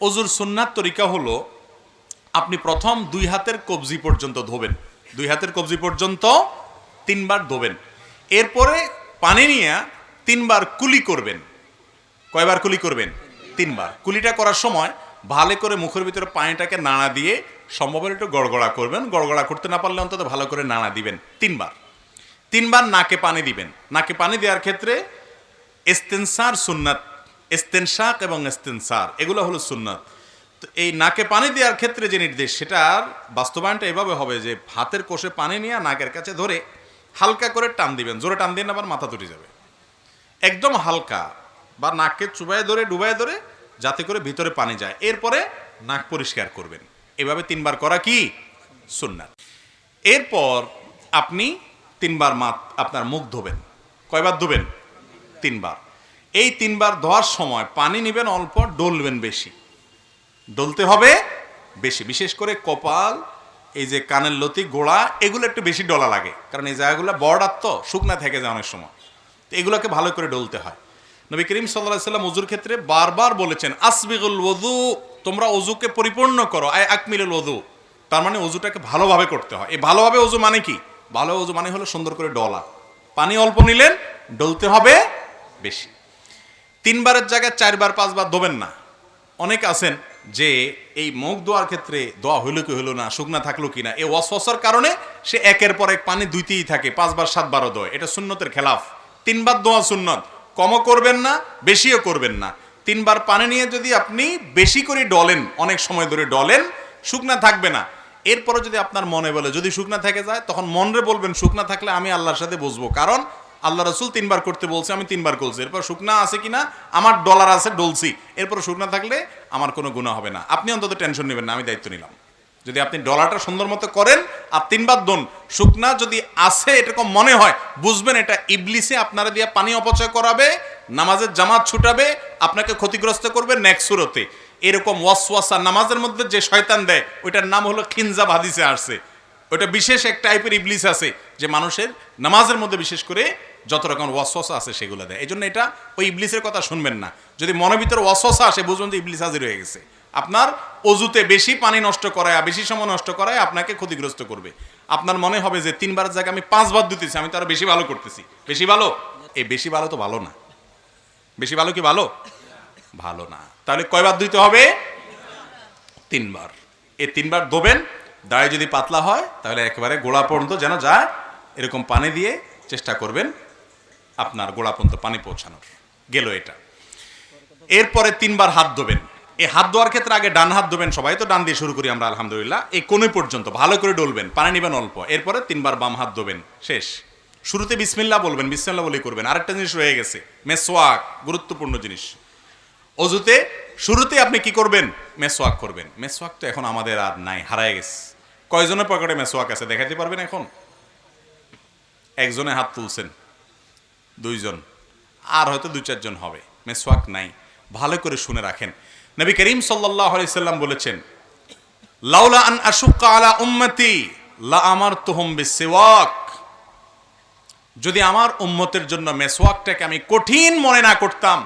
অজুর সুন্নাত তরিকা হলো আপনি প্রথম দুই হাতের কবজি পর্যন্ত ধোবেন, দুই হাতের কবজি পর্যন্ত 3 বার ধোবেন। এরপরে পানি নিয়ে 3 বার কুলি করবেন। কয়বার কুলি করবেন? 3 বার। কুলিটা করার সময় ভালো করে মুখের ভিতরে পানিটাকে নাড়া দিয়ে সম্ভব হলে একটু গড়গড়া করবেন। গড়গড়া করতে না পারলে অন্তত ভালো করে নাড়া দিবেন 3 বার। 3 বার নাকে পানি দিবেন। নাকে পানি দেওয়ার ক্ষেত্রে ইস্তেনসার সুন্নাত, ইস্তেনশাক এবং ইস্তেনসার এগুলো হলো সুন্নাত। তো এই নাকে পানি দেওয়ার ক্ষেত্রে যে নির্দেশ, সেটার বাস্তবায়নটা এভাবে হবে যে হাতের কোষে পানি নিয়ে নাকের কাছে ধরে হালকা করে টান দিবেন। জোরে টান দিন আবার মাথা তুলে যাবে, একদম হালকা, বা নাককে চুবায় ধরে ডুবায় ধরে যাতে করে ভিতরে পানি যায়। এরপরে নাক পরিষ্কার করবেন। এভাবে 3 বার করা কি সুন্নাত। এরপর আপনি 3 বার আপনার মুখ ধোবেন। কয়বার ধোবেন? 3 বার। এই 3 বার ধোয়ার সময় পানি নেবেন অল্প, ডলবেন বেশি, ডলতে হবে বেশি। বিশেষ করে কপাল, এই যে কানের লতি, গোড়া, এগুলো একটু বেশি ডলা লাগে, কারণ এই জায়গাগুলো বর্ডার তো শুকনা থেকে যায় অনেক সময়, তো এগুলোকে ভালো করে ডলতে হয়। নবী করিম সাল্লাল্লাহু আলাইহি ওয়াসাল্লাম ওযুর ক্ষেত্রে বারবার বলেছেন, আসবিগুল ওযু, তোমরা ওযুকে পরিপূর্ণ করো, আয় আকমিলুল ওযু, তার মানে ওযুটাকে ভালোভাবে করতে হয়। এই ভালোভাবে ওযু মানে কি? ভালো ওযু মানে হলো সুন্দর করে ডলা। পানি অল্প নিলেন, ডলতে হবে বেশি। 3 বারের জায়গায় 4 বার 5 বার ধোবেন না। অনেক আছেন যে এই মুখ ধোয়ার ক্ষেত্রে দোয়া হইলো কি হইলো না, শুকনা থাকলো কিনা, এই ওয়াসওয়াসার কারণে সে একের পর এক পানি দুইতেই থাকে, 5 বার 7 বারও দোয়। এটা সুন্নতের খেলাফ। 3 বার দোয়া সুন্নত, কমও করবেন না বেশিও করবেন না। 3 বার পানি নিয়ে যদি আপনি বেশি করে ডলেন, অনেক সময় ধরে ডলেন, শুকনা থাকবে না। এরপরে যদি আপনার মনে বলে যদি শুকনা থেকে যায়, তখন মনরে বলবেন শুকনা থাকলে আমি আল্লাহর সাথে বসবো, কারণ আল্লাহ রাসূল 3 বার করতে বলছে, আমি 3 বার করছি। এরপর শুকনা আছে কিনা, আমার ডলার আছে, ডলছি, এরপর শুকনা থাকলে আমার কোনো গুনাহ হবে না। আপনি অন্তত টেনশন নেবেন না, আমি দায়িত্ব নিলাম। যদি আপনি ডলারটা সুন্দর মতো করেন আর 3 বার দোন, শুকনা যদি আছে এরকম মনে হয়, বুঝবেন এটা ইবলিসে আপনারা দিয়ে পানি অপচয় করাবে, নামাজের জামাত ছুটাবে, আপনাকে ক্ষতিগ্রস্ত করবে নেক্সট সুরতে। এরকম ওয়াসওয়াসা নামাজের মধ্যে যে শয়তান দেয়, ওইটার নাম হলো খিনজাব, হাদিসে আসছে। ওইটা বিশেষ এক টাইপের ইবলিস আছে যে মানুষের নামাজের মধ্যে বিশেষ করে যত রকম ওয়াসওয়াসা আছে সেগুলো দেয়। এই জন্য এটা ওই ইবলিসের কথা শুনবেন না। যদি মনের ভিতরে ওয়াসওয়াসা আসে, বুঝবেন যে ইবলিস হাজির হয়ে গেছে। আপনার অজুতে বেশি পানি নষ্ট করায়, বেশি সময় নষ্ট করায় আপনাকে ক্ষতিগ্রস্ত করবে। আপনার মনে হবে যে 3 বারের জায়গায় আমি 5 বার দিতেছি, আমি তো আরো বেশি ভালো করতেছি। বেশি ভালো? এই বেশি ভালো তো ভালো না। বেশি ভালো কি ভালো? ভালো না। তাহলে কয়বার দিতে হবে? 3 বার। এই 3 বার ধোবেন। দাড়ি যদি পাতলা হয় তাহলে একেবারে গোড়া পর্যন্ত যেন যায়, এরকম পানি দিয়ে চেষ্টা করবেন আপনার গোড়া পর্যন্ত পানি পৌঁছানোর। গেল এটা। এরপরে 3 বার হাত ধোবেন। এই হাত ধোয়ার ক্ষেত্রে আগে ডান হাত ধোবেন, সবাই তো ডান দিয়ে শুরু করি আমরা আলহামদুলিল্লাহ। এই কোণে পর্যন্ত ভালো করে ডলবেন, পানি নেবেন অল্প। এরপরে 3 বার বাম হাত ধোবেন, শেষ। শুরুতে বিসমিল্লাহ বলবেন, বিসমিল্লাহ বলেই করবেন। আরেকটা জিনিস রয়ে গেছে, মেসওয়াক, গুরুত্বপূর্ণ জিনিস। অজুতে শুরুতে আপনি কি করবেন? মেসওয়াক করবেন। মেসওয়াক তো এখন আমাদের আর নাই, হারায় গেছে। কয়জনের পকেটে মেসওয়াক আছে দেখাতে পারবেন এখন? একজনে হাত তুলছেন, 2 জন, আর হয়তো 2-4 জন হবে। মেসওয়াক নাই। ভালো করে শুনে রাখেন, নবী করিম সাল্লাল্লাহু আলাইহি সাল্লাম বলেছেন, লাউলা আন আশুক্কা আলা উম্মতি লা আমারতুহুম বিসওয়াক, যদি আমার উম্মতের জন্য মেসওয়াকটাকে আমি কঠিন মনে না করতাম,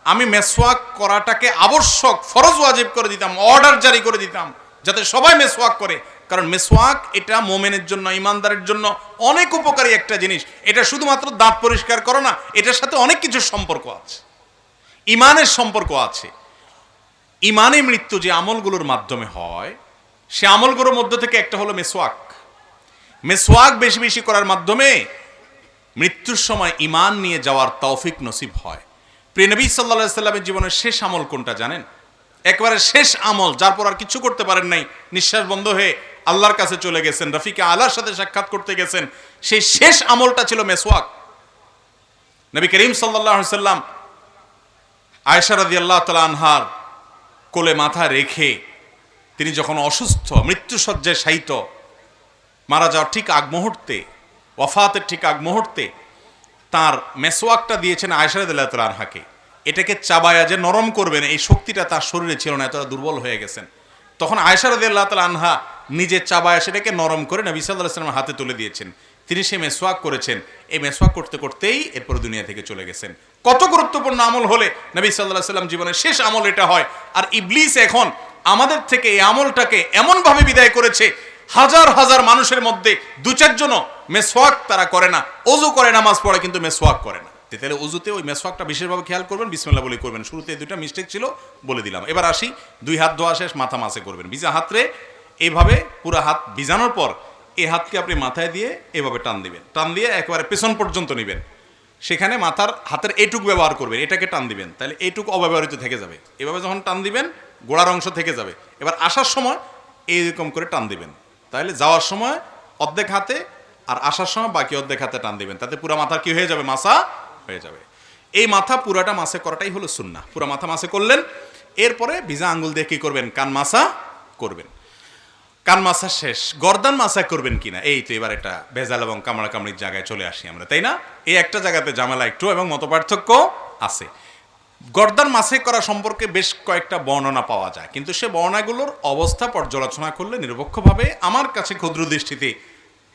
আমি মেসওয়াক করাটাকে আবশ্যক, ফরজ ওয়াজিব করে দিতাম, অর্ডার জারি করে দিতাম যাতে সবাই মেসওয়াক করে। কারণ মেসওয়াক এটা মুমিনের জন্য, ইমানদারের জন্য অনেক উপকারী একটা জিনিস। এটা শুধুমাত্র দাঁত পরিষ্কার করো না, এটার সাথে অনেক কিছু সম্পর্ক আছে, ইমানের সম্পর্ক আছে। ইমানে মৃত্যু যে আমলগুলোর মাধ্যমে হয়, সে আমলগুলোর মধ্য থেকে একটা হলো মেসওয়াক। মেসওয়াক বেশি বেশি করার মাধ্যমে মৃত্যুর সময় ইমান নিয়ে যাওয়ার তৌফিক নসিব হয়। প্রিয় নবী সাল্লাল্লাহু আলাইহি সাল্লামের জীবনের শেষ আমল কোনটা জানেন? একবারে শেষ আমল, যার পর আর কিছু করতে পারেন নাই, নিঃশ্বাস বন্ধ হয়ে আল্লাহর কাছে চলে গেছেন, রফিকে আলার সাথে সাক্ষাৎ করতে গেছেন, সেই শেষ আমলটা ছিল মেসওয়াক। নবী করিম সাল্লাল্লাহু আলাইহি সাল্লাম আয়েশা রাদিয়াল্লাহু তাআলা আনহার কোলে মাথা রেখে তিনি যখন অসুস্থ, মৃত্যুশয্যায় শায়িত, মারা যাওয়ার ঠিক আগ মুহূর্তে, ওয়াফাতের ঠিক আগ মুহূর্তে তার মেসওয়াকটা দিয়েছেন আয়েশা রাদিয়াল্লাহু তাআলা আনহাকে। এটাকে চাবায়া যে নরম করবেন, এই শক্তিটা তার শরীরে ছিল না, এতটা দুর্বল হয়ে গেছেন। তখন আয়েশা রাদিয়াল্লাহু তাআলা আনহা নিজে চাবায়া সেটাকে নরম করে নবী সাল্লাল্লাহু আলাইহি ওয়াসাল্লামের হাতে তুলে দিয়েছেন। তিনি সে মেসওয়াক করেছেন। এই মেসওয়াক করতে করতেই এরপর দুনিয়া থেকে চলে গেছেন। কত গুরুত্বপূর্ণ আমল হলে নবী সাল্লাল্লাহু আলাইহি ওয়াসাল্লাম জীবনের শেষ আমল এটা হয়। আর ইবলিস এখন আমাদের থেকে এই আমলটাকে এমনভাবে বিদায় করেছে, হাজার হাজার মানুষের মধ্যে দু চারজনও মেসওয়াক তারা করে না, ওযু করে নামাজ পড়ে কিন্তু মেসওয়াক করে না। তাহলে ওযুতে ওই মেসওয়াকটা বিশেষভাবে খেয়াল করবেন, বিসমিল্লাহ বলে করবেন। শুরুতে দুইটা মিস্টেক ছিল বলে দিলাম। এবার আসি, 2 হাত ধোয়া শেষ, মাথা মাসে করবেন ভিজা হাতরে। এইভাবে পুরো হাত ভিজানোর পর এই হাতকে আপনি মাথায় দিয়ে এভাবে টান দিবেন, টান দিয়ে একেবারে পেছন পর্যন্ত নেবেন। সেখানে মাথার হাতের এইটুক ব্যবহার করবেন, এটাকে টান দিবেন, তাহলে এইটুক অব্যবহৃত থেকে যাবে। এভাবে যখন টান দিবেন গোড়ার অংশ থেকে যাবে। এবার আসার সময় এইরকম করে টান দিবেন, তাহলে যাওয়ার সময় অর্ধেক হাতে আর আসার সময় বাকি অর্ধেক হাতে টান দিবেন, তাতে পুরো মাথা কি হয়ে যাবে, মাসা হয়ে যাবে। এই মাথা পুরাটা মাসে করাটাই হলো সুন্নাহ। পুরো মাথা মাসে করলেন, এরপরে ভিজা আঙ্গুল দিয়ে কি করবেন, কান মাসা করবেন। কান মাসা শেষ, গর্দান মাসা করবেন কিনা, এই তো এবার একটা ভেজাল এবং কামড়াকামড়ির জায়গায় চলে আসি আমরা, তাই না? এই একটা জায়গাতে ঝামেলা একটু এবং মতপার্থক্য আছে। গর্দান মাসে করা সম্পর্কে বেশ কয়েকটা বর্ণনা পাওয়া যায়, কিন্তু সে বর্ণনাগুলোর অবস্থা পর্যালোচনা করলে নিরপেক্ষভাবে আমার কাছে ক্ষুদ্র দৃষ্টিতে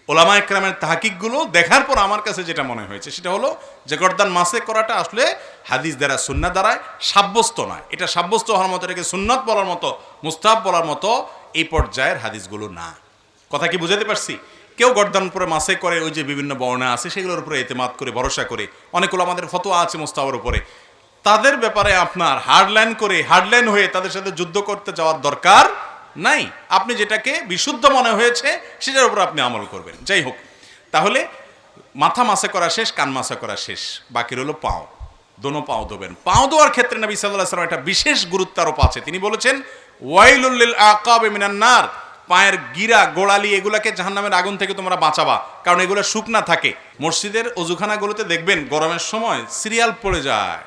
ওলামা একরামের তাহকিকগুলো দেখার পর আমার কাছে যেটা মনে হয়েছে সেটা হলো যে গর্দান মাসে করাটা আসলে হাদিস দ্বারা, সুন্নাহ দ্বারায় সাব্যস্ত নয়। এটা সাব্যস্ত হওয়ার মতো, এটাকে সুন্নাত বলার মতো, মুস্তাহাব বলার মতো এই পর্যায়ের হাদিসগুলো না। কথা কি বুঝাতে পারছি? কেউ গর্দান উপরে মাসে করে, ওই যে বিভিন্ন বর্ণনা আছে সেগুলোর উপরে এতেমাদ করে, ভরসা করে, অনেকগুলো আমাদের ফতোয়া আছে মুস্তাহাবের উপরে, তাদের ব্যাপারে আপনার হার্ডলাইন হয়ে তাদের সাথে যুদ্ধ করতে যাওয়ার দরকার নাই। আপনি যেটাকে বিশুদ্ধ মনে হয়েছে সেটার উপর আপনি আমল করবেন। যাই হোক, তাহলে মাথা মাসে করা শেষ, কান মাসে করা শেষ, বাকি রইল পাও। দোনো পাও ধোবেন। পাও ধোয়ার ক্ষেত্রে নবী সাল্লাল্লাহু আলাইহি ওয়াসাল্লাম একটা বিশেষ গুরুত্ব আরোপ আছে। তিনি বলেছেন ওয়াইলুল লিল আকাবি মিনান নার, পায়ের গিরা গোড়ালি এগুলাকে জাহান্নামের আগুন থেকে তোমরা বাঁচাবা, কারণ এগুলো শুকনা থাকে। মসজিদের অজুখানাগুলোতে দেখবেন গরমের সময় সিরিয়াল পড়ে যায়,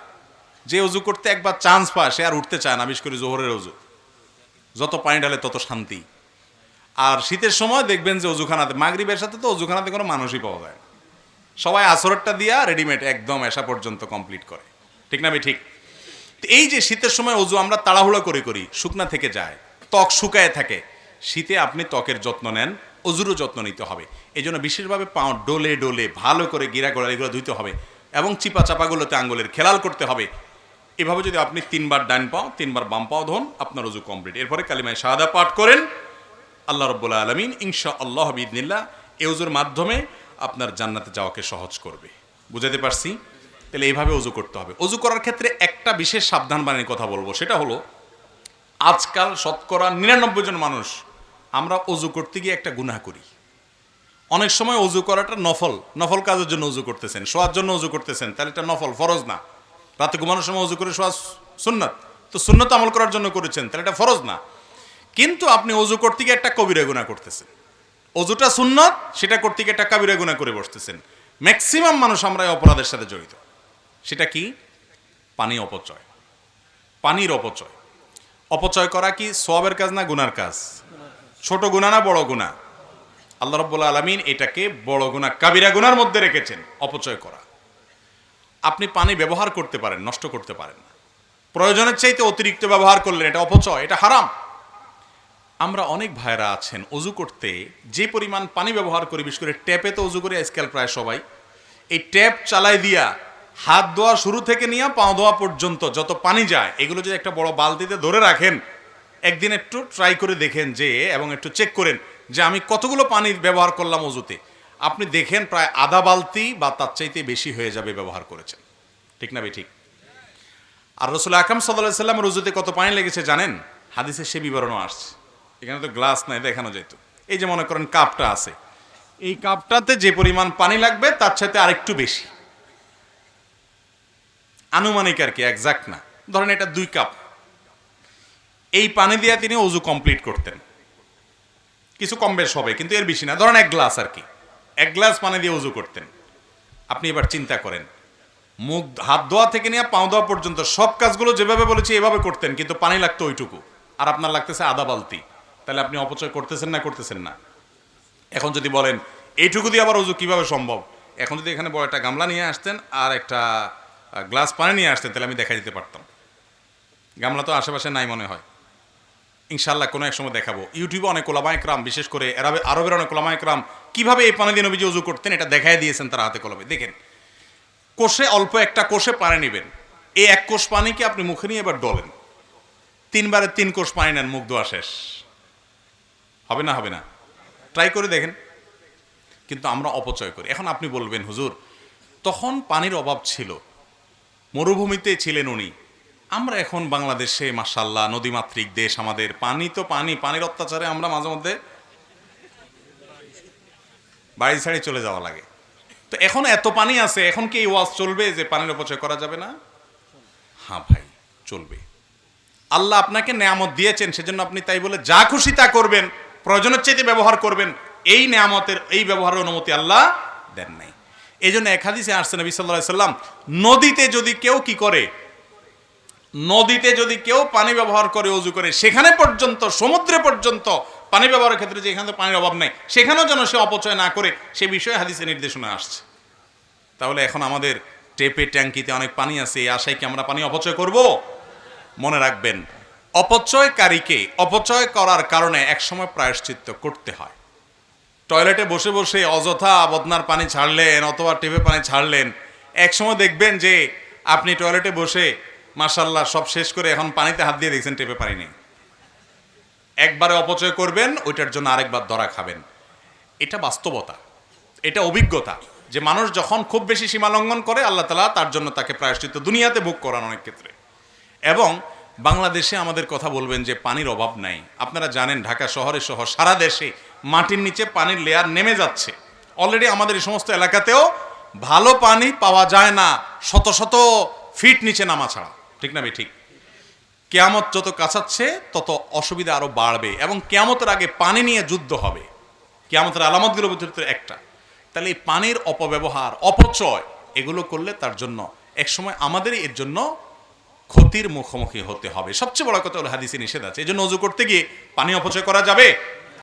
যে অজু করতে একবার চান্স পায় সে আর উঠতে চায় না, বিশেষ করে জোহরের অজু, যত পানি ঢালে তত শান্তি। আর শীতের সময় দেখবেন যে অজুখানাতে, মাগরিবের সাথে তো অজুখানাতে কোনো মানুষই পাওয়া যায় না, সবাই আসরটা দিয়া রেডিমেড একদম এসা পর্যন্ত কমপ্লিট করে, ঠিক না? ঠিক। এই যে শীতের সময় অজু আমরা তাড়াহুড়া করি, শুকনা থেকে যায়, ত্বক শুকায় থাকে। শীতে আপনি ত্বকের যত্ন নেন, অজুরও যত্ন নিতে হবে। এই জন্য বিশেষভাবে পাও ডোলে ডোলে ভালো করে গিরা গোড়ালিগুলো ধুইতে হবে এবং চিপা চাপাগুলোতে আঙ্গুলের খেলাল করতে হবে। এভাবে যদি আপনি 3 বার ডান পাও 3 বার বাম পাও ধোন, আপনার অজু কমপ্লিট। এরপরে কালিমায়ে শাহাদা পাঠ করেন, আল্লাহ রাব্বুল আলামিন ইনশাআল্লাহ বিইذনিল্লাহ এই অজুর মাধ্যমে আপনার জান্নাতে যাওয়াকে সহজ করবে। বুঝাতে পারছি? তাহলে এইভাবে অজু করতে হবে। অজু করার ক্ষেত্রে একটা বিশেষ সাবধান বাণীর কথা বলবো, সেটা হলো আজকাল শতকরা 99 জন মানুষ আমরা অজু করতে গিয়ে একটা গুনাহ করি। অনেক সময় অজু করাটা নফল কাজের জন্য অজু করতেছেন, শোয়ার জন্য অজু করতেছেন, তাহলে এটা নফল, ফরজ না। রাতে ঘুমানোর সময় অজু করে শোয়া সুন্নাত, তো সুন্নাত আমল করার জন্য করেছেন, তাহলে এটা ফরজ না। কিন্তু আপনি অজু করতে গিয়ে একটা কবিরা গুনাহ করতেছেন। অজুটা সুন্নাত, সেটা করতে গিয়ে একটা কবিরা গুনাহ করে বসতেছেন। ম্যাক্সিমাম মানুষ আমরা এই অপরাধের সাথে জড়িত। সেটা কি? পানি অপচয়। পানির অপচয়। অপচয় করা কি সওয়াবের কাজ না গুনার কাজ? ছোট গুনাহ না বড় গুনাহ? আল্লাহ রাব্বুল আলামিন এটাকে বড় গুনাহ, কাবিরা গুনার মধ্যে রেখেছেন, অপচয় করা। আপনি পানি ব্যবহার করতে পারেন, নষ্ট করতে পারেন না। প্রয়োজনের চাইতে অতিরিক্ত ব্যবহার করলেন, এটা অপচয়, এটা হারাম। আমরা অনেক ভাইরা আছেন অজু করতে যে পরিমাণ পানি ব্যবহার করি, বিশেষ করে ট্যাপে তো অজু করি আজকাল প্রায় সবাই, এই ট্যাপ চালাই দিয়া হাত ধোয়া শুরু থেকে নিয়ে পা ধোয়া পর্যন্ত যত পানি যায়, এগুলো যদি একটা বড় বালতিতে ধরে রাখেন, একদিন একটু ট্রাই করে দেখেন যে, এবং একটু চেক করেন যে আমি কতগুলো পানি ব্যবহার করলাম অজুতে। আপনি দেখেন প্রায় আধা বালতি বা তার চাইতে বেশি হয়ে যাবে ব্যবহার করেছেন, ঠিক না? ঠিক। আর রাসূল আকরাম সাল্লাল্লাহু আলাইহি ওয়াসাল্লামের অজুতে কত পানি লেগেছে জানেন? হাদিসে সে বিবরণও আসছে। এখানে তো গ্লাস নাই, দেখানো যেত। এই যে মনে করেন কাপটা আছে, এই কাপটাতে যে পরিমাণ পানি লাগবে তার চাইতে আরেকটু বেশি, আনুমানিক আর কি, একজাক্ট না। ধরেন এটা 2 কাপ, এই পানি দিয়ে তিনি অজু কমপ্লিট করতেন। কিছু কম বেশ হবে, কিন্তু এর বেশি না। ধরেন 1 গ্লাস আর কি, 1 গ্লাস পানি দিয়ে অজু করতেন। আপনি এবার চিন্তা করেন, মুখ হাত ধোয়া থেকে নিয়ে পাও ধোয়া পর্যন্ত সব কাজগুলো যেভাবে বলেছি এভাবে করতেন, কিন্তু পানি লাগতো ওইটুকু, আর আপনার লাগতেছে আধা বালতি। তাহলে আপনি অপচয় করতেছেন না করতেছেন না? এখন যদি বলেন এইটুকু দিয়ে আবার অজু কিভাবে সম্ভব, এখন যদি এখানে বড় একটা গামলা নিয়ে আসতেন আর একটা গ্লাস পানি নিয়ে আসতেন, তাহলে আমি দেখা দিতে পারতাম। গামলা তো আশেপাশে নাই মনে হয়, ইনশাআল্লাহ কোনো এক সময় দেখাবো। ইউটিউবে অনেক ওলামা একরাম, বিশেষ করে আরবের অনেক ওলামা একরাম কিভাবে এই পানি দিয়ে নবীজি ওযু করতেন এটা দেখায় দিয়েছেন তারা হাতে কলমে। দেখেন কোষে অল্প একটা কোষে পানি নেবেন, এই এক কোষ পানিকে আপনি মুখে নিয়ে এবার ডলেন, 3 বারে 3 কোষ পানি নেন, মুখ ধোয়া শেষ। হবে না? হবে না? ট্রাই করে দেখেন। কিন্তু আমরা অপচয় করি। এখন আপনি বলবেন, হুজুর তখন পানির অভাব ছিল, মরুভূমিতে ছিলেন উনি, আমরা এখন বাংলাদেশে মাশাআল্লাহ নদীমাতৃক দেশ, আমাদের পানি তো পানি, পানির অত্যাচারে আমরা মাঝে মধ্যে বাড়ি ছাড়ি চলে যাওয়া লাগে। তো এখন এত পানি আছে, এখন কি এই ওয়াজ চলবে যে পানির অপচয় করা যাবে না? হ্যাঁ ভাই, চলবে। আল্লাহ আপনাকে নেয়ামত দিয়েছেন, সেজন্য আপনি তাই বলে যা খুশি তা করবেন, প্রয়োজনের চাইতে ব্যবহার করবেন, এই নেয়ামতের এই ব্যবহারের অনুমতি আল্লাহ দেন নাই। এই জন্য এক হাদিসে আসছে নবী সাল্লাল্লাহু আলাইহি সাল্লাম, নদীতে যদি কেউ কি করে, নদীতে যদি কেউ পানি ব্যবহার করে, ওযু করে, সেখানে পর্যন্ত, সমুদ্রে পর্যন্ত পানি ব্যবহারের ক্ষেত্রে যে এখানে পানির অভাব নাই, সেখানেও যেন সে অপচয় না করে, সে বিষয়ে হাদিসে নির্দেশনা আসছে। তাহলে এখন আমাদের টেপে ট্যাঙ্কিতে অনেক পানি আছে, এই আশায় কি আমরা পানি অপচয় করব? মনে রাখবেন, অপচয়কারীকে অপচয় করার কারণে একসময় প্রায়শ্চিত্ত করতে হয়। টয়লেটে বসে বসে অযথা বদনার পানি ছাড়লেন অথবা টেপে পানি ছাড়লেন, একসময় দেখবেন যে আপনি টয়লেটে বসে মাশাআল্লাহ সব শেষ করে এখন পানিতে হাত দিয়ে দেখছেন টেপে পানি নেই। একবারে অপচয় করবেন, ওইটার জন্য আরেকবার ধরা খাবেন। এটা বাস্তবতা, এটা অভিজ্ঞতা, যে মানুষ যখন খুব বেশি সীমা লঙ্ঘন করে, আল্লাহ তাআলা তার জন্য তাকে প্রায়শ্চিত্ত দুনিয়াতে ভোগ করান অনেক ক্ষেত্রে। এবং বাংলাদেশে আমাদের কথা বলবেন যে পানির অভাব নাই। আপনারা জানেন ঢাকা শহরে সহ সারা দেশে মাটির নিচে পানির লেয়ার নেমে যাচ্ছে। অলরেডি আমাদের এই সমস্ত এলাকাতেও ভালো পানি পাওয়া যায় না, শত শত ফিট নিচে নামা ছাড়া। ঠিক না? ঠিক। কিয়ামত যত কাছাচ্ছে তত অসুবিধা আরো বাড়বে, এবং কিয়ামতের আগে পানি নিয়ে যুদ্ধ হবে। কিয়ামতের আলামতগুলোর ভিতরে একটা। তাহলে এই পানির অপব্যবহার, অপচয় এগুলো করলে তার জন্য একসময় আমাদেরই এর জন্য ক্ষতির মুখোমুখি হতে হবে। সবচেয়ে বড় কথা হলো হাদিসে নিষেধ আছে, এই জন্য ওযু করতে গিয়ে পানি অপচয় করা যাবে